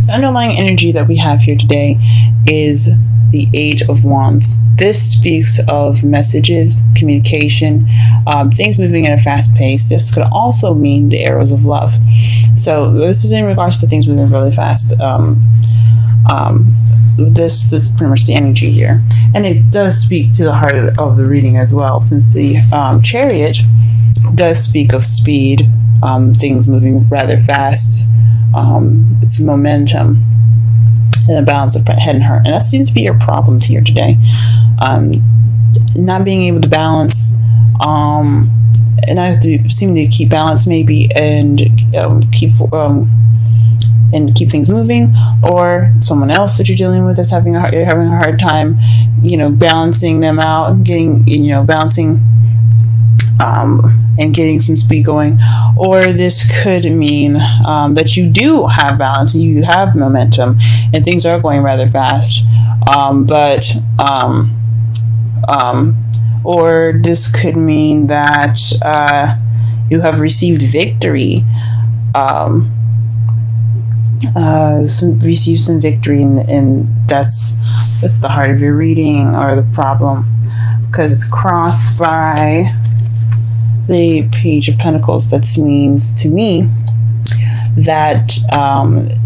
The underlying energy that we have here today is the Eight of Wands. This speaks of messages, communication, things moving at a fast pace. This could also mean the arrows of love. So this is in regards to things moving really fast. This is pretty much the energy here, and it does speak to the heart of the reading as well, since the Chariot does speak of speed, things moving rather fast. It's momentum and the balance of head and heart, and that seems to be your problem here today. Not being able to balance, and I have to seem to keep balance maybe, and keep things moving, or someone else that you're dealing with that's having a hard time, balancing them out, balancing and getting some speed going. Or this could mean that you do have balance and you have momentum and things are going rather fast, or this could mean that you have received victory, receive some victory, and that's the heart of your reading, or the problem, because it's crossed by the Page of Pentacles. That means to me that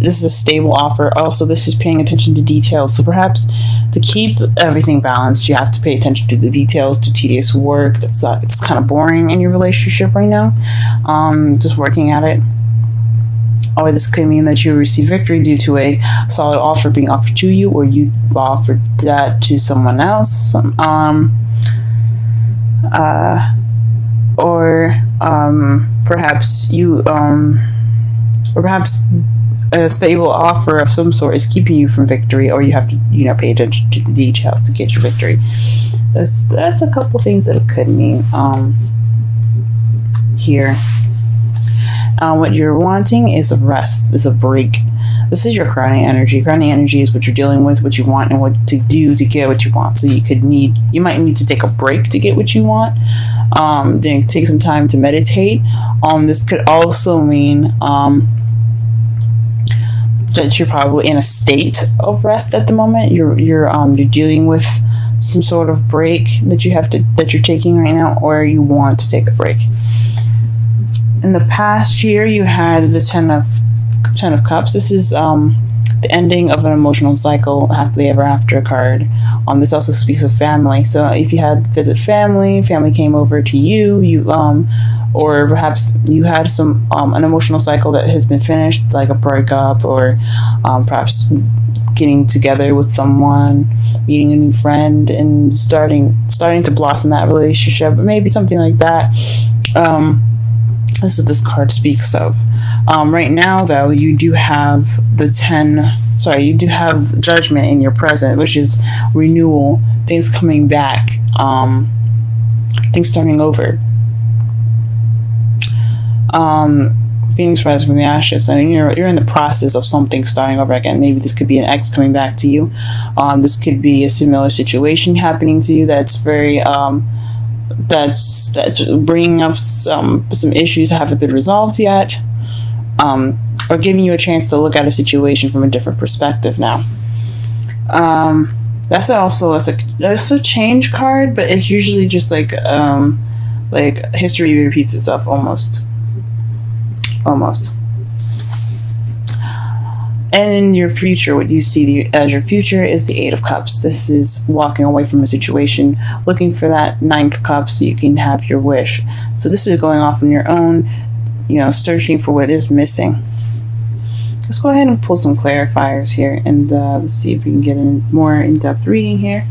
this is a stable offer. Also, this is paying attention to details. So perhaps to keep everything balanced, you have to pay attention to the details, to tedious work. It's kind of boring in your relationship right now. Just working at it. Or this could mean that you receive victory due to a solid offer being offered to you, or you've offered that to someone else. Perhaps a stable offer of some sort is keeping you from victory, or you have to, pay attention to the details to get your victory. That's a couple things that it could mean here. What you're wanting is a rest, is a break. This is your crowning energy. Crowning energy is what you're dealing with, what you want, and what to do to get what you want. So you might need to take a break to get what you want. Then take some time to meditate. This could also mean that you're probably in a state of rest at the moment. You're dealing with some sort of break that you're taking right now, or you want to take a break. In the past year, you had the Ten of Cups. This is the ending of an emotional cycle, happily ever after card. This also speaks of family. So if you had visit family came over to you, or perhaps you had an emotional cycle that has been finished, like a breakup, or perhaps getting together with someone, meeting a new friend, and starting to blossom that relationship, maybe something like that. This is what this card speaks of. Right now, though, you do have Judgment in your present, which is renewal, things coming back, things starting over. Phoenix rising from the ashes. So you're in the process of something starting over again. Maybe this could be an ex coming back to you. This could be a similar situation happening to you that's very that's bringing up some issues that haven't been resolved yet, or giving you a chance to look at a situation from a different perspective now. That's a change card, but it's usually just like history repeats itself almost. And in your future, what you see as your future is the Eight of Cups. This is walking away from a situation, looking for that Ninth Cup so you can have your wish. So this is going off on your own, searching for what is missing. Let's go ahead and pull some clarifiers here, and let's see if we can get a more in-depth reading here.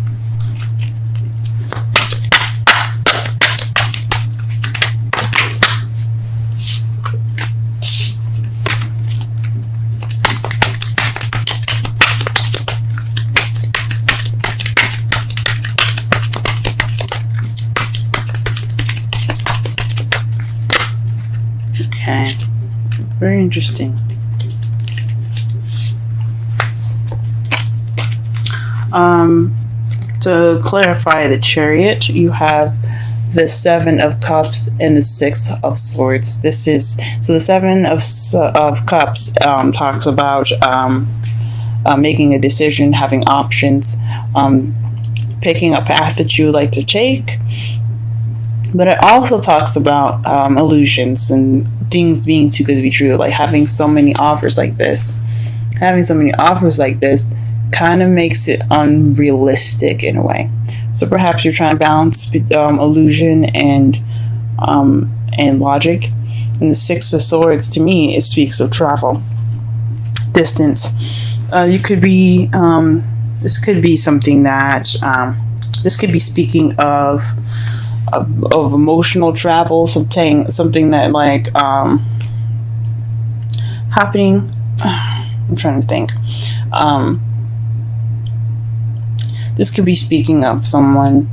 Okay, very interesting. To clarify the Chariot, you have the Seven of Cups and the Six of Swords. This is so the Seven of Cups talks about making a decision, having options, picking a path that you would like to take. But it also talks about illusions and things being too good to be true, like having so many offers like this. Having so many offers like this kind of makes it unrealistic in a way. So perhaps you're trying to balance illusion and logic. And the Six of Swords, to me, it speaks of travel, distance. You could be. This could be something that. This could be speaking of emotional travel, something that like happening. I'm trying to think. This could be speaking of someone,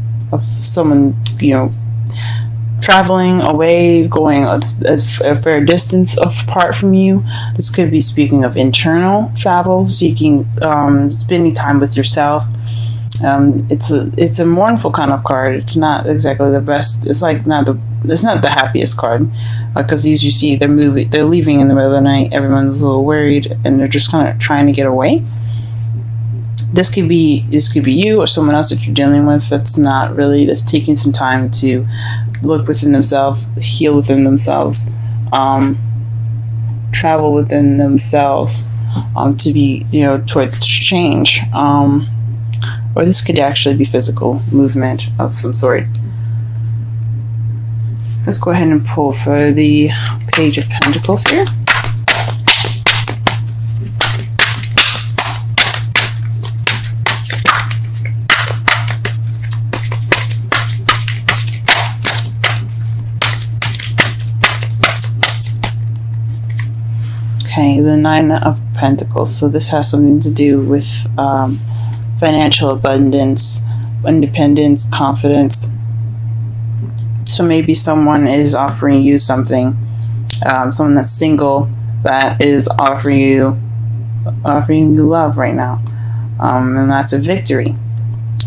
traveling away, going a fair distance apart from you. This could be speaking of internal travel, spending time with yourself. It's a mournful kind of card. It's not exactly the best. It's not the happiest card, because these, you see, they're leaving in the middle of the night. Everyone's a little worried and they're just kind of trying to get away. This could be you or someone else that you're dealing with that's taking some time to look within themselves, heal within themselves, travel within themselves, to be towards change. Or this could actually be physical movement of some sort. Let's go ahead and pull for the Page of Pentacles here. Okay, the Nine of Pentacles. So this has something to do with financial abundance, independence, confidence. So maybe someone is offering you something, someone that's single that is offering you love right now, and that's a victory.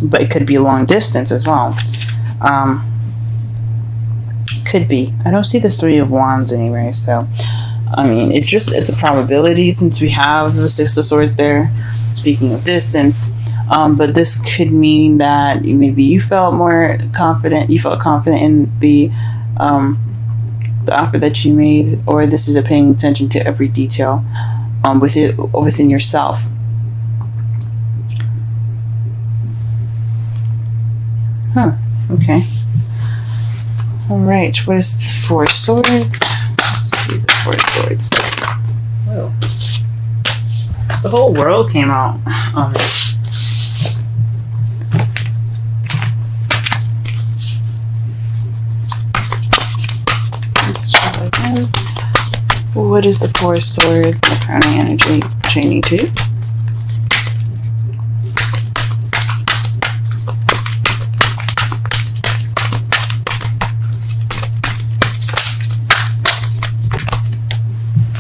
But it could be a long distance as well. Could be. I don't see the Three of Wands anywhere, so I mean, it's a probability since we have the Six of Swords there. Speaking of distance. But this could mean that maybe you felt more confident. You felt confident in the offer that you made, or this is a paying attention to every detail within yourself. Okay. All right. What is the Four of Swords? Let's see the Four of Swords. Whoa. The whole world came out on this. What is the Four of Swords, the crowning energy chaining to?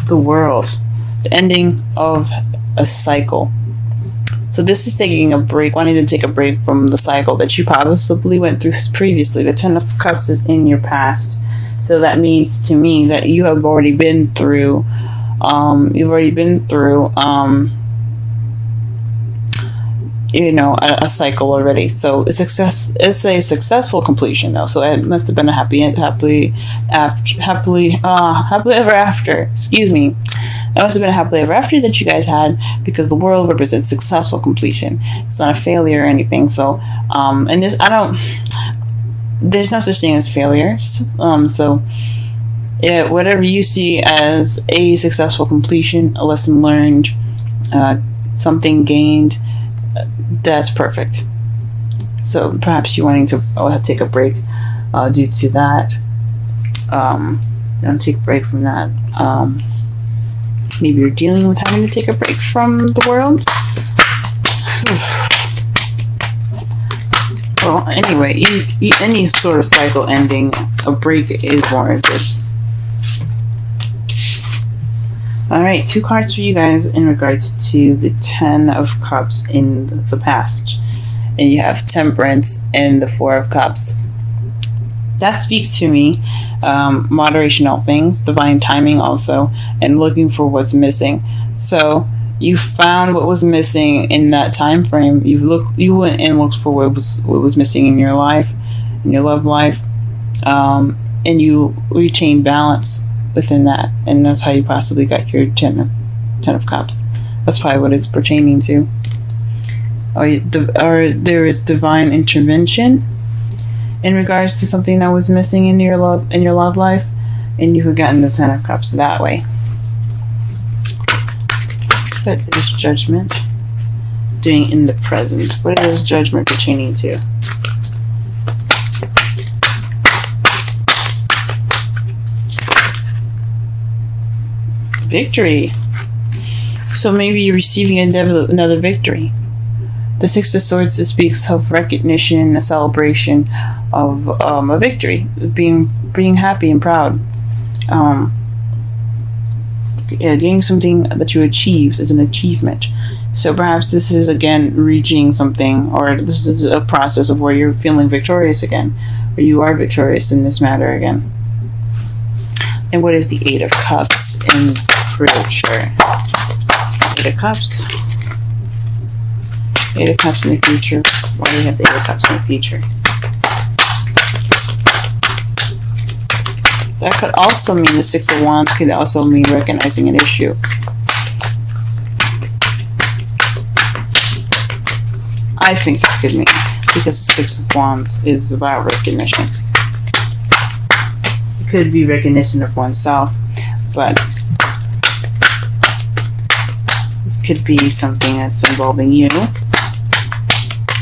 The World, the ending of a cycle. So this is taking a break, wanting to take a break from the cycle that you possibly went through previously. The Ten of Cups is in your past. So that means to me that you have already been through, a cycle already. So it's a successful completion though. So it must have been a happily ever after. Excuse me. It must have been a happily ever after that you guys had, because the world represents successful completion. It's not a failure or anything. So, and this, there's no such thing as failures. Whatever you see as a successful completion, a lesson learned, something gained, that's perfect. So perhaps you're wanting to take a break due to that. Don't take a break from that. Maybe you're dealing with having to take a break from the world. Well, anyway, any sort of cycle ending, a break is warranted. Alright, 2 cards for you guys in regards to the Ten of Cups in the past. And you have Temperance and the Four of Cups. That speaks to me. Moderation all things, divine timing also, and looking for what's missing. So you found what was missing in that time frame. You went and looked for what was missing in your life, in your love life, and you retained balance within that, and that's how you possibly got your ten of cups. That's probably what it's pertaining to. Or there is divine intervention in regards to something that was missing in your love life, and you've gotten the 10 of cups that way. What is judgment doing in the present? What is judgment pertaining to? Victory. So maybe you're receiving another victory. The Six of Swords speaks of recognition, a celebration of a victory, being happy and proud. Getting something that you achieved is an achievement. So perhaps this is again reaching something, or this is a process of where you're feeling victorious again, or you are victorious in this matter again. And what is the Eight of Cups in future? Eight of Cups. Eight of Cups in the future. Why do you have the Eight of Cups in the future? That could also mean the Six of Wands could also mean recognizing an issue. I think it could mean, because the Six of Wands is about recognition. It could be recognition of oneself, but this could be something that's involving you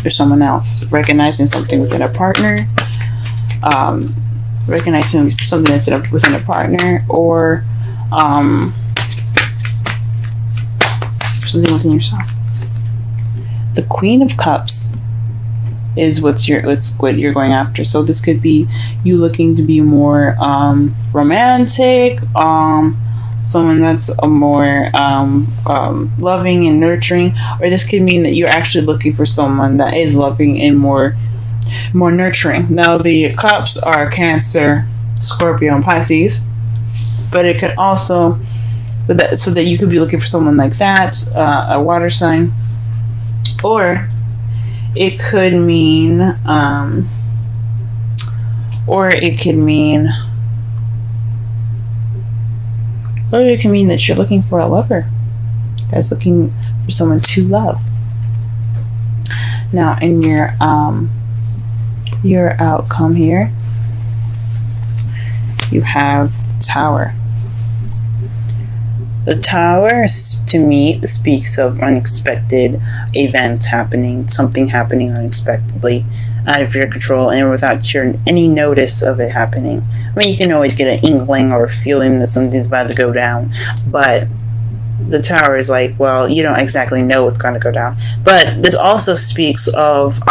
or someone else. Recognizing something within a partner, recognizing something that's within a partner, or something within yourself. The Queen of Cups is what you're going after. So this could be you looking to be more romantic, someone that's a more loving and nurturing, or this could mean that you're actually looking for someone that is loving and more nurturing. Now the cups are Cancer, Scorpio, and Pisces, but it could also, so that you could be looking for someone like that, a water sign, or it could mean, that you're looking for a lover. You guys looking for someone to love. Now in your outcome here, you have the Tower. The Tower, to me, speaks of unexpected events happening, something happening unexpectedly, out of your control, and without any notice of it happening. I mean, you can always get an inkling or a feeling that something's about to go down, but the Tower is like, well, you don't exactly know what's going to go down. But this also speaks of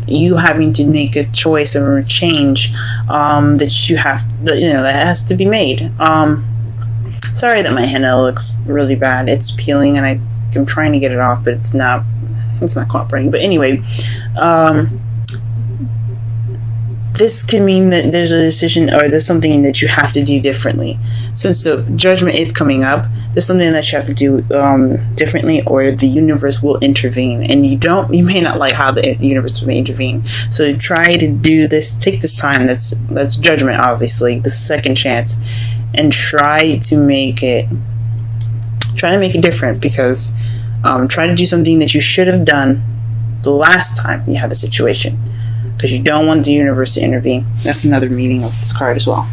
you having to make a choice or a change that has to be made. Sorry that my henna looks really bad. It's peeling and I'm trying to get it off, but it's not cooperating. But anyway, this can mean that there's a decision, or there's something that you have to do differently. Since the Judgment is coming up, there's something that you have to do differently, or the universe will intervene. And you may not like how the universe may intervene. So try to do this, take this time, that's Judgment, obviously, the second chance, and try to make it different, because try to do something that you should have done the last time you had the situation, because you don't want the universe to intervene. That's another meaning of this card as well.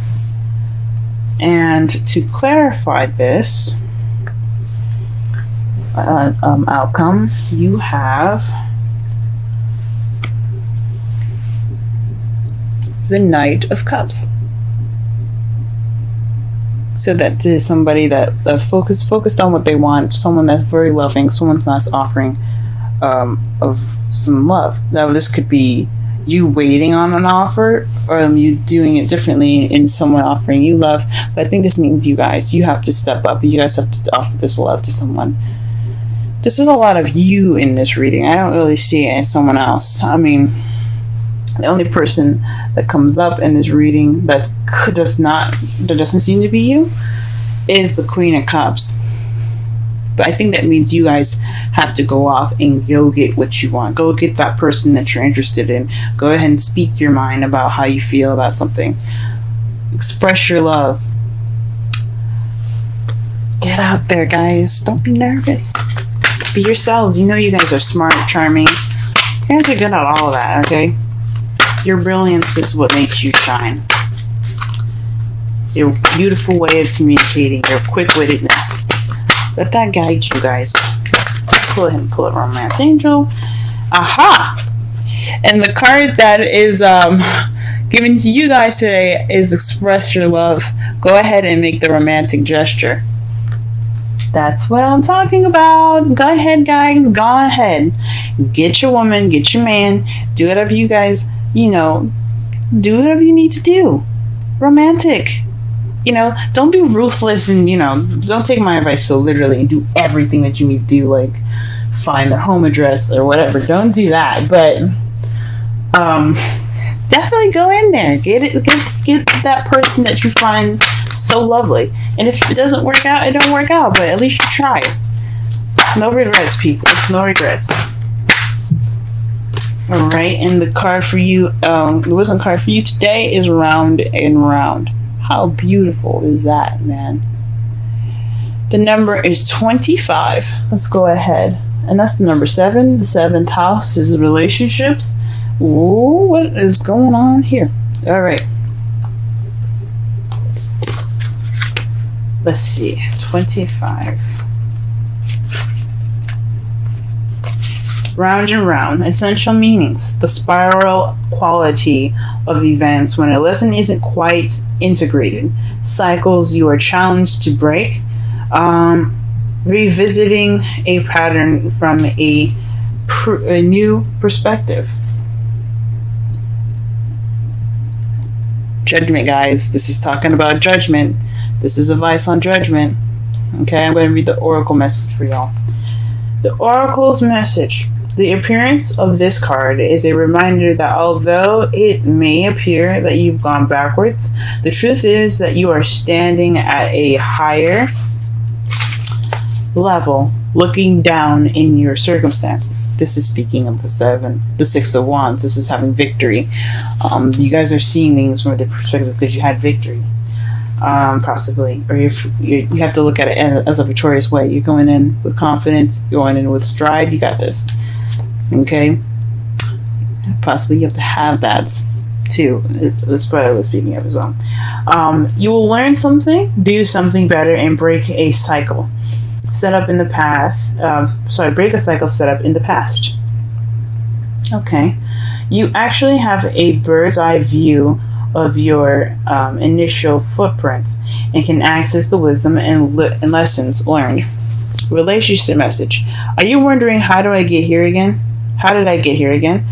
And to clarify this outcome, you have the Knight of Cups. So that is somebody that focused on what they want, someone that's very loving, someone that's offering of some love. Now this could be you waiting on an offer, or you doing it differently in someone offering you love. But I think this means you have to step up. You guys have to offer this love to someone. This is a lot of you in this reading. I don't really see it as someone else. I mean, The only person that comes up in this reading that doesn't seem to be you is the Queen of Cups. But I think that means you guys have to go off and go get what you want. Go get that person that you're interested in. Go ahead and speak your mind about how you feel about something. Express your love. Get out there, guys. Don't be nervous. Be yourselves. You know you guys are smart, charming. You guys are good at all of that, okay? Your brilliance is what makes you shine. Your beautiful way of communicating, your quick-wittedness. Let that guide you guys. Pull a romance angel. Aha! And the card that is given to you guys today is express your love. Go ahead and make the romantic gesture. That's what I'm talking about. Go ahead, guys. Go ahead. Get your woman, get your man. Do whatever you guys, do whatever you need to do. Romantic. Don't be ruthless and, don't take my advice so literally and do everything that you need to do, like find their home address or whatever. Don't do that. But definitely go in there. Get that person that you find so lovely. And if it doesn't work out, it don't work out. But at least you tried. No regrets, people. No regrets. All right, and the card for you, the wisdom card for you today is Round and Round. How beautiful is that, man? The number is 25. Let's go ahead. And that's the number 7. The 7th house is the relationships. Ooh, what is going on here? All right. Let's see. 25. Round and round. Essential meanings. The spiral quality of events when a lesson isn't quite integrated. Cycles you are challenged to break. Revisiting a pattern from a new perspective. Judgment, guys. This is talking about judgment. This is advice on judgment. Okay, I'm going to read the oracle message for y'all. The oracle's message. The appearance of this card is a reminder that although it may appear that you've gone backwards, the truth is that you are standing at a higher level, looking down in your circumstances. This is speaking of the 6 of Wands. This is having victory. You guys are seeing things from a different perspective because you had victory. Possibly, or if you have to look at it as a victorious way. You're going in with confidence, you're going in with stride. You got this. Okay, possibly you have to have that too. That's what I was speaking of as well. You will learn something, do something better, and break a cycle set up in the past. Break a cycle set up in the past. Okay, you actually have a bird's eye view of your initial footprints and can access the wisdom and lessons learned. Relationship message. Are you wondering, how do I get here again? How did I get here again?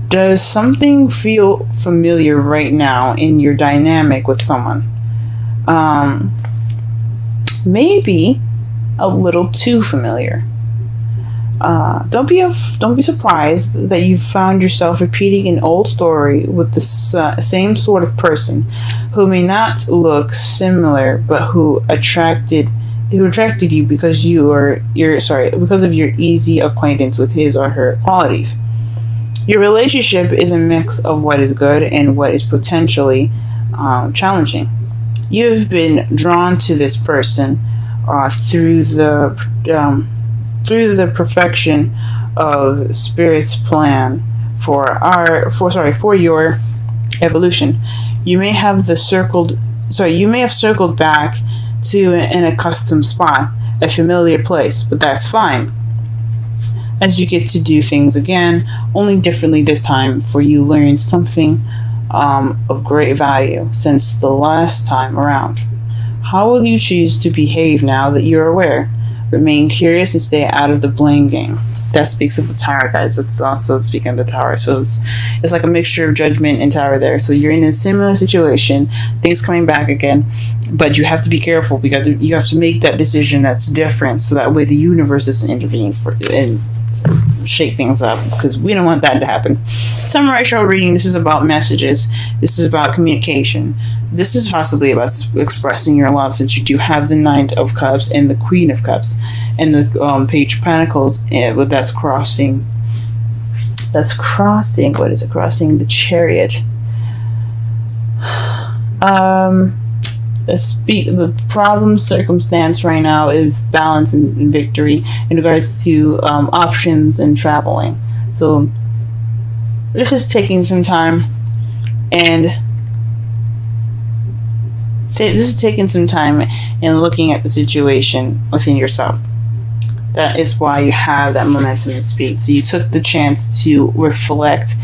Does something feel familiar right now in your dynamic with someone? Maybe a little too familiar. Don't be surprised that you found yourself repeating an old story with the same sort of person who may not look similar, but who attracted you because because of your easy acquaintance with his or her qualities. Your relationship is a mix of what is good and what is potentially challenging. You've been drawn to this person through the perfection of Spirit's plan for your evolution. You may have circled back to an accustomed spot, a familiar place, but that's fine, as you get to do things again, only differently this time, for you learned something of great value since the last time around. How will you choose to behave now that you're aware? Remain curious and stay out of the blame game. That speaks of the Tower, guys. It's also speaking of the Tower. So it's like a mixture of Judgment and Tower there. So you're in a similar situation, things coming back again, but you have to be careful because you have to make that decision that's different, so that way the universe doesn't intervene and shake things up, because we don't want that to happen. Samurai show reading, this is about messages. This is about communication. This is possibly about expressing your love, since you do have the Knight of Cups and the Queen of Cups and the Page of Pentacles, but that's crossing. What is it? Crossing the Chariot. The problem circumstance right now is balance and victory in regards to options and traveling. So this is taking some time, and looking at the situation within yourself. That is why you have that momentum and speed. So you took the chance to reflect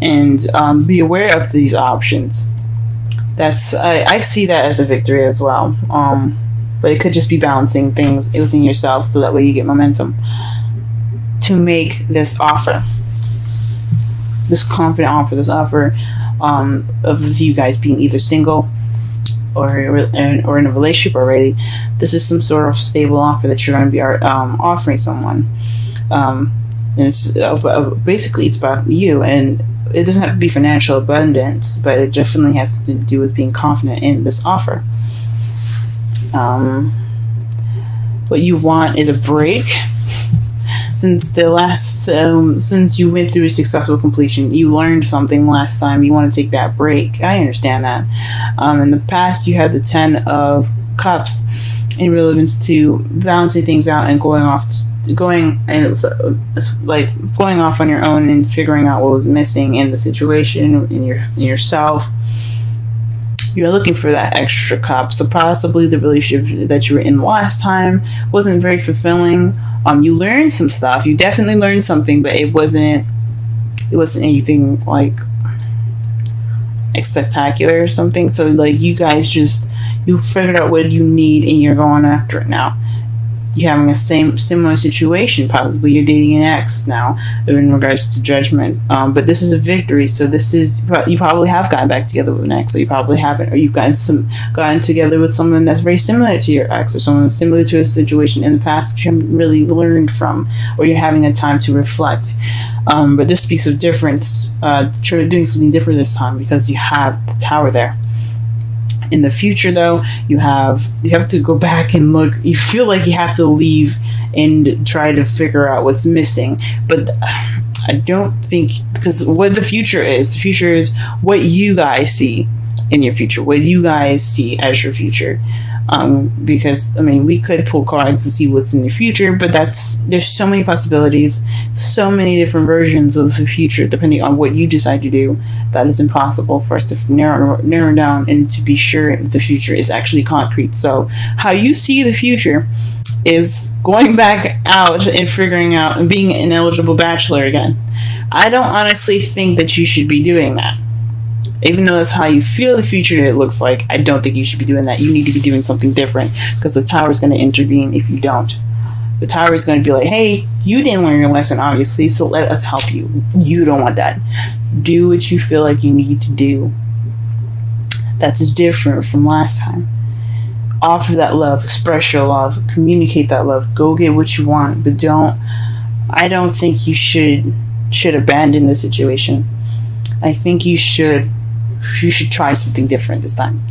and be aware of these options. I see that as a victory as well. But it could just be balancing things within yourself, so that way you get momentum to make this offer, this confident offer, this offer of you guys being either single or in a relationship already. This is some sort of stable offer that you're going to be offering someone. And basically it's about you, and it doesn't have to be financial abundance, but it definitely has to do with being confident in this offer. What you want is a break. Since you went through a successful completion, you learned something last time, you want to take that break. I understand that. In the past, you had the 10 of Cups in relevance to balancing things out and going off on your own and figuring out what was missing in the situation, in yourself. You're looking for that extra cup. So possibly the relationship that you were in last time wasn't very fulfilling. You learned some stuff. You definitely learned something, but it wasn't anything like spectacular or something. So like you guys you figured out what you need and you're going after it now. You're having a similar situation. Possibly you're dating an ex now in regards to judgment. But this is a victory. So you probably have gotten back together with an ex, or you probably haven't, or you've gotten together with someone that's very similar to your ex, or someone that's similar to a situation in the past that you haven't really learned from, or you're having a time to reflect. But this speaks of difference, doing something different this time, because you have the Tower there. In the future, though, you have to go back and look. You feel like you have to leave and try to figure out what's missing. But I don't think, because what the future is what you guys see in your future, what you guys see as your future. Because we could pull cards to see what's in the future, but there's so many possibilities, so many different versions of the future, depending on what you decide to do. That is impossible for us to narrow down and to be sure if the future is actually concrete. So how you see the future is going back out and figuring out and being an eligible bachelor again. I don't honestly think that you should be doing that. Even though that's how you feel the future it looks like, I don't think you should be doing that. You need to be doing something different, because the Tower is going to intervene if you don't. The Tower is going to be like, hey, you didn't learn your lesson, obviously, so let us help you. You don't want that. Do what you feel like you need to do. That's different from last time. Offer that love. Express your love. Communicate that love. Go get what you want, but I don't think you should abandon the situation. I think you should try something different this time.